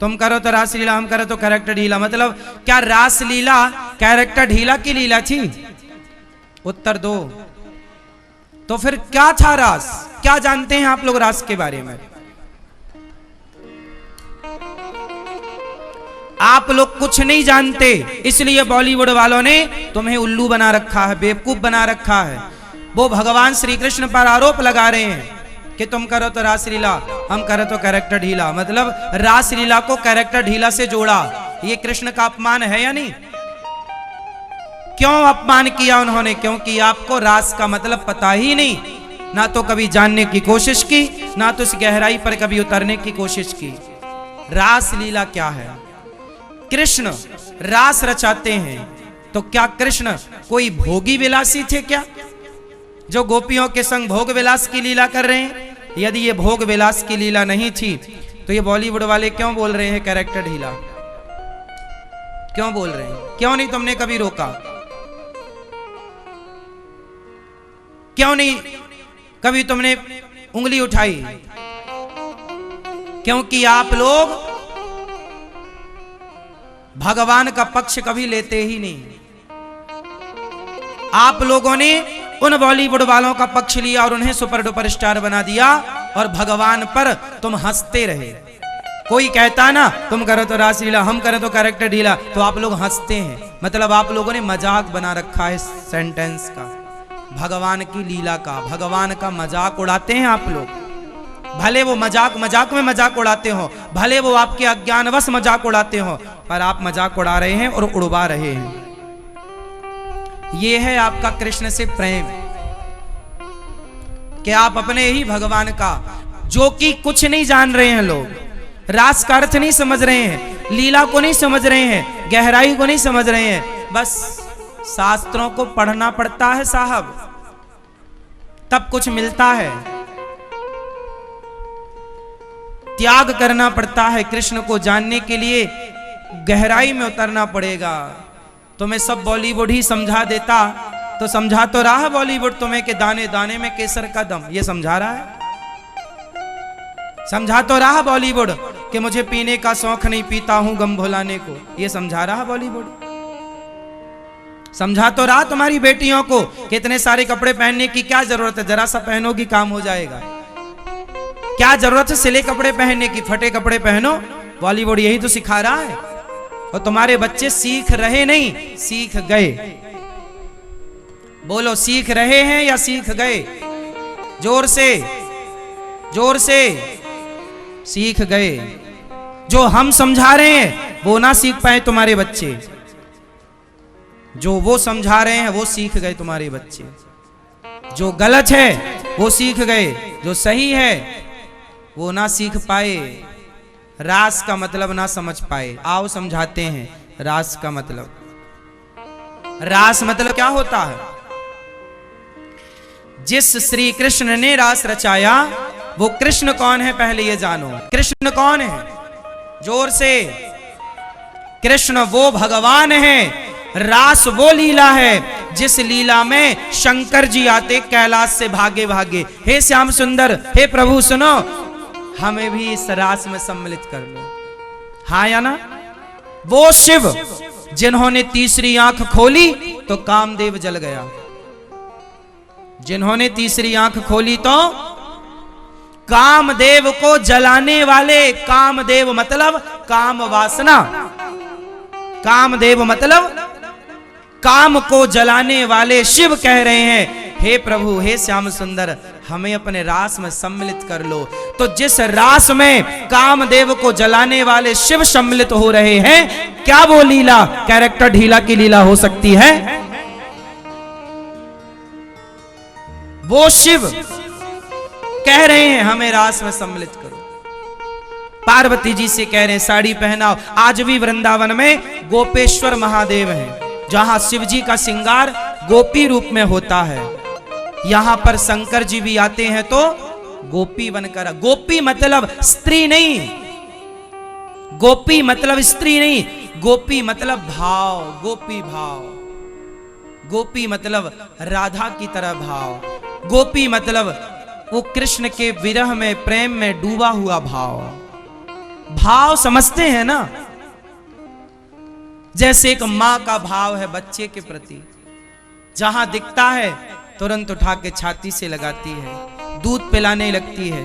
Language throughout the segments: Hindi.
तुम करो तो रासलीला, हम करो तो कैरेक्टर ढीला। मतलब क्या रासलीला कैरेक्टर ढीला की लीला थी? उत्तर दो। तो फिर क्या था रास? क्या जानते हैं आप लोग रास के बारे में? आप लोग कुछ नहीं जानते, इसलिए बॉलीवुड वालों ने तुम्हें उल्लू बना रखा है, बेवकूफ बना रखा है। वो भगवान श्री कृष्ण पर आरोप लगा रहे हैं कि तुम करो तो रासलीला, हम करो तो कैरेक्टर ढीला। मतलब रासलीला को कैरेक्टर ढीला से जोड़ा। ये कृष्ण का अपमान है या नहीं? क्यों अपमान किया उन्होंने? क्योंकि आपको रास का मतलब पता ही नहीं, ना तो कभी जानने की कोशिश की, ना तो इस गहराई पर कभी उतरने की कोशिश की। रासलीला क्या है? कृष्ण रास रचाते हैं, तो क्या कृष्ण कोई भोगी विलासी थे क्या, जो गोपियों के संग भोग विलास की लीला कर रहे हैं? यदि ये भोग विलास की लीला नहीं थी तो ये बॉलीवुड वाले क्यों बोल रहे हैं कैरेक्टर ढीला? क्यों बोल रहे हैं? क्यों नहीं तुमने कभी रोका? क्यों नहीं कभी तुमने उंगली उठाई? क्योंकि आप लोग भगवान का पक्ष कभी लेते ही नहीं। आप लोगों ने उन बॉलीवुड वालों का पक्ष लिया और उन्हें सुपर डुपर स्टार बना दिया, और भगवान पर तुम हंसते रहे। कोई कहता ना तुम करो तो रासलीला, हम करें तो कैरेक्टर ढीला, तो आप लोग हंसते हैं। मतलब आप लोगों ने मजाक बना रखा है सेंटेंस का, भगवान की लीला का। भगवान का मजाक उड़ाते हैं आप लोग। भले वो मजाक में मजाक उड़ाते हो, भले वो आपके अज्ञानवश मजाक उड़ाते हो, पर आप मजाक उड़ा रहे हैं और उड़वा रहे हैं। ये है आपका कृष्ण से प्रेम, कि आप अपने ही भगवान का, जो कि कुछ नहीं जान रहे हैं लोग, रास का अर्थ नहीं समझ रहे हैं, लीला को नहीं समझ रहे हैं, गहराई को नहीं समझ रहे हैं। बस शास्त्रों को पढ़ना पड़ता है साहब, तब कुछ मिलता है। त्याग करना पड़ता है कृष्ण को जानने के लिए, गहराई में उतरना पड़ेगा। तुम्हें सब बॉलीवुड ही समझा देता तो समझा तो रहा है बॉलीवुड तुम्हें कि दाने दाने में केसर का दम, ये समझा रहा है। समझा तो रहा बॉलीवुड कि मुझे पीने का शौक नहीं, पीता हूं गम भुलाने को, ये समझा रहा बॉलीवुड। समझा तो रहा तुम्हारी बेटियों को कि इतने सारे कपड़े पहनने की क्या जरूरत है, जरा सा पहनोगी काम हो जाएगा। क्या जरूरत है सिले कपड़े पहनने की, फटे कपड़े पहनो। बॉलीवुड यही तो सिखा रहा है, और तुम्हारे बच्चे सीख रहे नहीं, सीख गए। बोलो, सीख रहे हैं या सीख गए? जोर से, जोर से। सीख गए। जो हम समझा रहे हैं वो ना सीख पाए तुम्हारे बच्चे, जो वो समझा रहे हैं वो सीख गए तुम्हारे बच्चे। जो गलत है वो सीख गए, जो सही है वो ना सीख पाए। रास का मतलब ना समझ पाए। आओ समझाते हैं रास का मतलब। रास मतलब क्या होता है? जिस श्री कृष्ण ने रास रचाया वो कृष्ण कौन है पहले ये जानो। कृष्ण कौन है? जोर से। कृष्ण वो भगवान है, रास वो लीला है जिस लीला में शंकर जी आते कैलाश से भागे भागे, हे श्याम सुंदर, हे प्रभु सुनो, हमें भी इस रास में सम्मिलित कर लो। हाँ या ना? वो शिव जिन्होंने तीसरी आंख खोली तो कामदेव जल गया। जिन्होंने तीसरी आंख खोली तो कामदेव को जलाने वाले, कामदेव मतलब काम वासना, कामदेव मतलब काम को जलाने वाले शिव कह रहे हैं, हे प्रभु, हे श्याम सुंदर, हमें अपने रास में सम्मिलित कर लो। तो जिस रास में कामदेव को जलाने वाले शिव सम्मिलित हो रहे हैं, क्या वो लीला कैरेक्टर ढीला की लीला हो सकती है? वो शिव कह रहे हैं हमें रास में सम्मिलित करो। पार्वती जी से कह रहे हैं साड़ी पहनाओ। आज भी वृंदावन में गोपेश्वर महादेव हैं, जहां शिव जी का श्रृंगार गोपी रूप में होता है। यहां पर शंकर जी भी आते हैं तो गोपी बनकर। गोपी मतलब स्त्री नहीं, गोपी मतलब स्त्री नहीं, गोपी मतलब भाव, गोपी भाव। गोपी मतलब राधा की तरह भाव, गोपी मतलब वो कृष्ण के विरह में, प्रेम में डूबा हुआ भाव। भाव समझते हैं ना। जैसे एक मां का भाव है बच्चे के प्रति, जहां दिखता है तुरंत उठा के छाती से लगाती है, दूध पिलाने लगती है,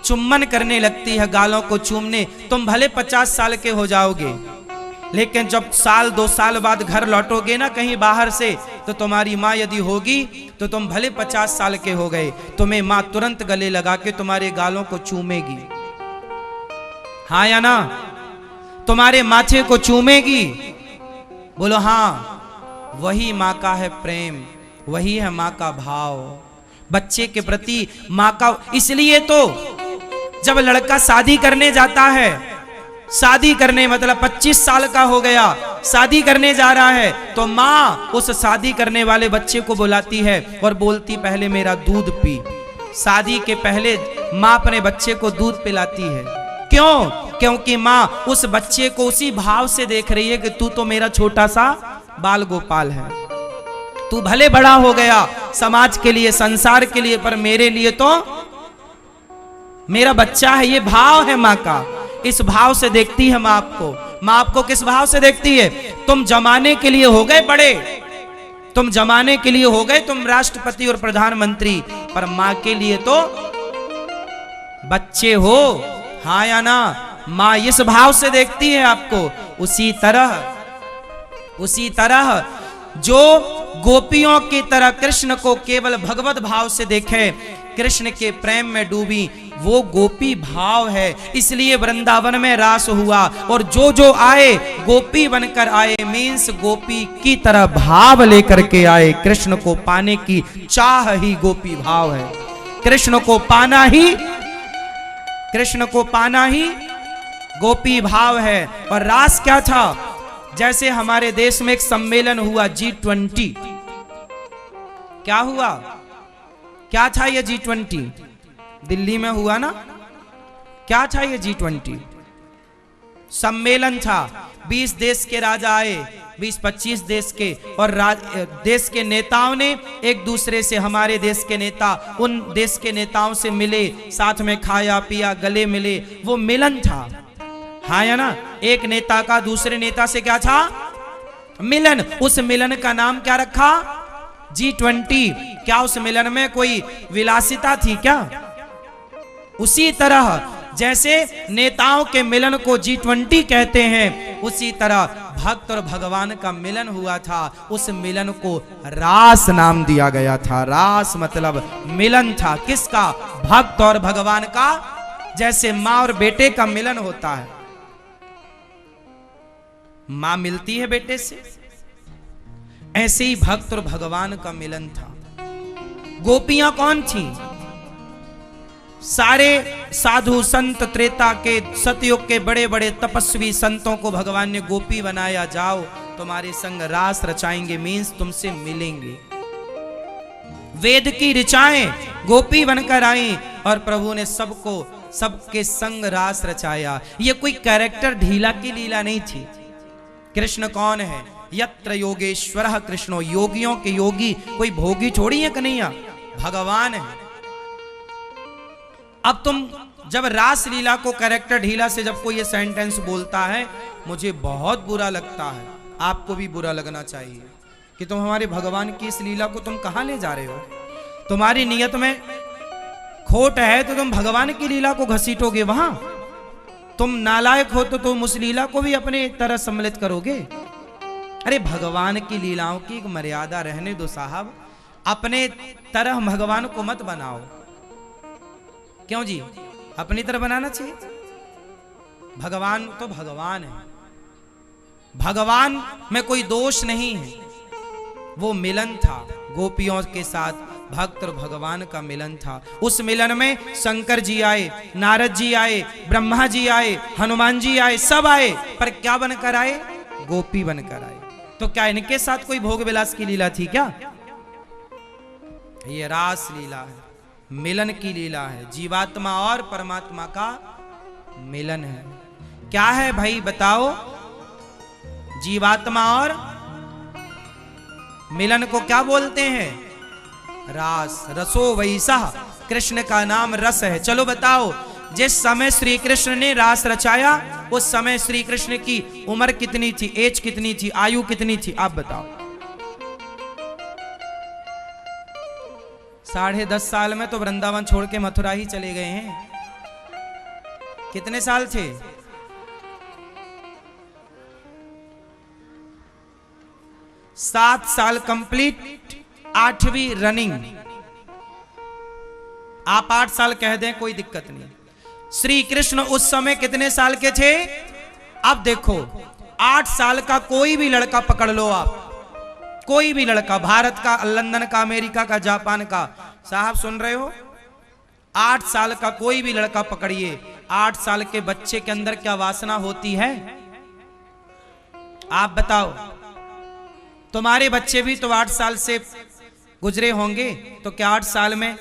चुम्बन करने लगती है, गालों को चूमने। तुम भले 50 साल के हो जाओगे, लेकिन जब साल 2 साल बाद घर लौटोगे ना कहीं बाहर से, तो तुम्हारी माँ यदि होगी तो तुम भले 50 साल के हो गए, तुम्हें माँ तुरंत गले लगा के तुम्हारे गालों को चूमेगी, हाँ या ना? तुम्हारे माथे को चूमेगी। बोलो हाँ। वही माँ का है प्रेम, वही है माँ का भाव बच्चे के प्रति। माँ का इसलिए तो जब लड़का शादी करने जाता है, शादी करने मतलब 25 साल का हो गया, शादी करने जा रहा है, तो माँ उस शादी करने वाले बच्चे को बुलाती है और बोलती पहले मेरा दूध पी। शादी के पहले माँ अपने बच्चे को दूध पिलाती है। क्यों? क्योंकि माँ उस बच्चे को उसी भाव से देख रही है कि तू तो मेरा छोटा सा बाल गोपाल है, तू भले बड़ा हो गया समाज के लिए, संसार के लिए, पर मेरे लिए तो मेरा बच्चा है। ये भाव है माँ का। इस भाव से देखती है माँ आपको। माँ आपको किस भाव से देखती है? तुम जमाने के लिए हो गए बड़े, तुम जमाने के लिए हो गए तुम राष्ट्रपति और प्रधानमंत्री, पर माँ के लिए तो बच्चे हो, हाँ या ना? माँ इस भाव से देखती है आपको। उसी तरह जो गोपियों की तरह कृष्ण को केवल भगवत भाव से देखे, कृष्ण के प्रेम में डूबी, वो गोपी भाव है। इसलिए वृंदावन में रास हुआ और जो जो आए गोपी बनकर आए, मीन्स गोपी की तरह भाव लेकर के आए। कृष्ण को पाने की चाह ही गोपी भाव है। कृष्ण को पाना ही गोपी भाव है। और रास क्या था? जैसे हमारे देश में एक सम्मेलन हुआ G20। क्या हुआ? क्या था ये G20? दिल्ली में हुआ ना? क्या था ये G20? सम्मेलन था। 20 देश के राजा आए, 20-25 देश के, और देश के नेताओं ने एक दूसरे से, हमारे देश के नेता उन देश के नेताओं से मिले, साथ में खाया पिया, गले मिले, वो मिलन था, हाँ या ना? एक नेता का दूसरे नेता से क्या था? मिलन। उस मिलन का नाम क्या रखा? G20। क्या उस मिलन में कोई विलासिता थी क्या? उसी तरह जैसे नेताओं के मिलन को G20 कहते हैं, उसी तरह भक्त और भगवान का मिलन हुआ था। उस मिलन को रास नाम दिया गया था। रास मतलब मिलन था। किसका? भक्त और भगवान का। जैसे माँ और बेटे का मिलन होता है, माँ मिलती है बेटे से, ऐसे ही भक्त और भगवान का मिलन था। गोपियां कौन थी? सारे साधु संत त्रेता के, सतयुग के बड़े बड़े तपस्वी संतों को भगवान ने गोपी बनाया। जाओ तुम्हारे संग रास रचाएंगे, मीन्स तुमसे मिलेंगे। वेद की ऋचाएं गोपी बनकर आई और प्रभु ने सबके संग रास रचाया। ये कोई कैरेक्टर ढीला की लीला नहीं थी। कृष्ण कौन है? यत्र योगेश्वरः कृष्णो, योगियों के योगी कोई भोगी थोड़ी है कन्हैया, भगवान है। अब तुम जब रास लीला को कैरेक्टर ढीला से जब कोई ये सेंटेंस बोलता है, मुझे बहुत बुरा लगता है, आपको भी बुरा लगना चाहिए कि तुम हमारे भगवान की इस लीला को तुम कहां ले जा रहे हो। तुम्हारी नियत में खोट है तो तुम भगवान की लीला को घसीटोगे वहां। तुम नालायक हो तो तुम उस लीला को भी अपने तरह सम्मिलित करोगे। अरे भगवान की लीलाओं की एक मर्यादा रहने दो साहब। अपने तरह भगवान को मत बनाओ। क्यों जी? अपनी तरह बनाना चाहिए। भगवान तो भगवान है, भगवान में कोई दोष नहीं है। वो मिलन था गोपियों के साथ, भक्त और भगवान का मिलन था। उस मिलन में शंकर जी आए, नारद जी आए, ब्रह्मा जी आए, हनुमान जी आए, सब आए, पर क्या बनकर आए? गोपी बनकर आए। तो क्या इनके साथ कोई भोग विलास की लीला थी क्या? ये रास लीला है, मिलन की लीला है। जीवात्मा और परमात्मा का मिलन है। क्या है भाई बताओ? जीवात्मा और मिलन को क्या बोलते हैं? रास। रसो वैसा, कृष्ण का नाम रस है। चलो बताओ, जिस समय श्री कृष्ण ने रास रचाया उस समय श्री कृष्ण की उम्र कितनी थी, एज कितनी थी, आयु कितनी थी, आप बताओ। 10.5 साल में तो वृंदावन छोड़ के मथुरा ही चले गए हैं। कितने साल थे? 7 साल कंप्लीट, 8वीं रनिंग। आप 8 साल कह दें कोई दिक्कत नहीं। श्री कृष्ण उस समय कितने साल के थे? अब देखो 8 साल का कोई भी लड़का पकड़ लो आप, कोई भी लड़का, भारत का, लंदन का, अमेरिका का, जापान का, साहब सुन रहे हो? 8 साल का कोई भी लड़का पकड़िए, 8 साल के बच्चे के अंदर क्या वासना होती है? आप बताओ। तुम्हारे बच्चे भी तो 8 साल से गुजरे होंगे, तो क्या 8 साल में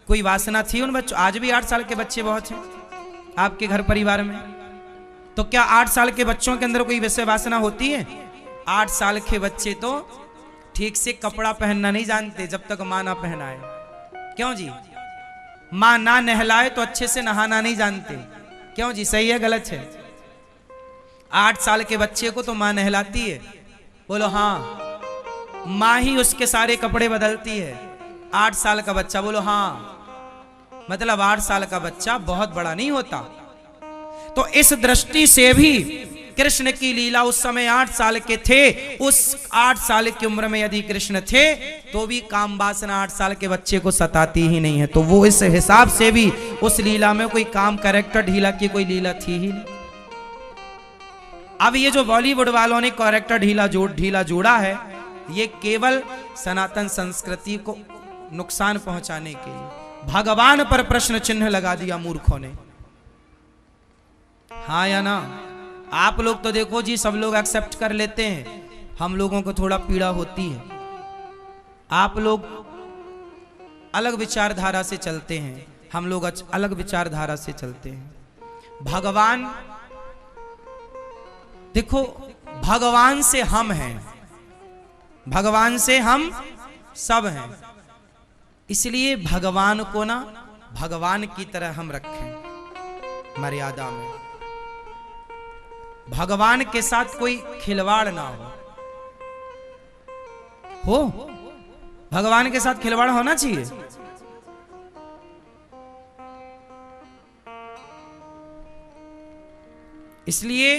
कोई वासना थी उन बच्चों? आज भी 8 साल के बच्चे बहुत हैं आपके घर परिवार में, तो क्या 8 साल के बच्चों के अंदर कोई वैसे वासना होती है? 8 साल के बच्चे तो ठीक से कपड़ा पहनना नहीं जानते जब तक मां ना पहनाए। क्यों जी? मां ना नहलाए तो अच्छे से नहाना नहीं जानते। क्यों जी? सही है गलत है? 8 साल के बच्चे को तो मां नहलाती है, बोलो हाँ। मां ही उसके सारे कपड़े बदलती है। 8 साल का बच्चा, बोलो हाँ। मतलब 8 साल का बच्चा बहुत बड़ा नहीं होता। तो इस दृष्टि से भी कृष्ण की लीला उस समय 8 साल के थे। उस 8 साल की उम्र में यदि कृष्ण थे तो भी काम वासना 8 साल के बच्चे को सताती ही नहीं है। तो वो इस हिसाब से भी उस लीला में कोई काम कैरेक्टर ढीला की कोई लीला थी ही नहीं। अब ये जो बॉलीवुड वालों ने कैरेक्टर ढीला जोड़ा है, ये केवल सनातन संस्कृति को नुकसान पहुंचाने के लिए भगवान पर प्रश्न चिन्ह लगा दिया मूर्खों ने। हाँ या ना? आप लोग तो देखो जी, सब लोग एक्सेप्ट कर लेते हैं, हम लोगों को थोड़ा पीड़ा होती है। आप लोग अलग विचारधारा से चलते हैं, हम लोग अलग विचारधारा से चलते हैं। भगवान देखो, भगवान से हम हैं, भगवान से हम सब हैं। इसलिए भगवान को ना भगवान की तरह हम रखें, मर्यादा में। भगवान के साथ कोई खिलवाड़ ना हो। भगवान के साथ खिलवाड़ होना चाहिए? इसलिए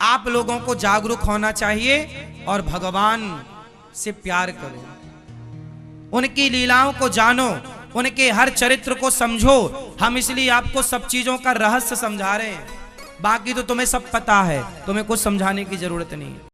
आप लोगों को जागरूक होना चाहिए और भगवान से प्यार करो, उनकी लीलाओं को जानो, उनके हर चरित्र को समझो। हम इसलिए आपको सब चीजों का रहस्य समझा रहे हैं, बाकी तो तुम्हें सब पता है, तुम्हें कुछ समझाने की जरूरत नहीं है।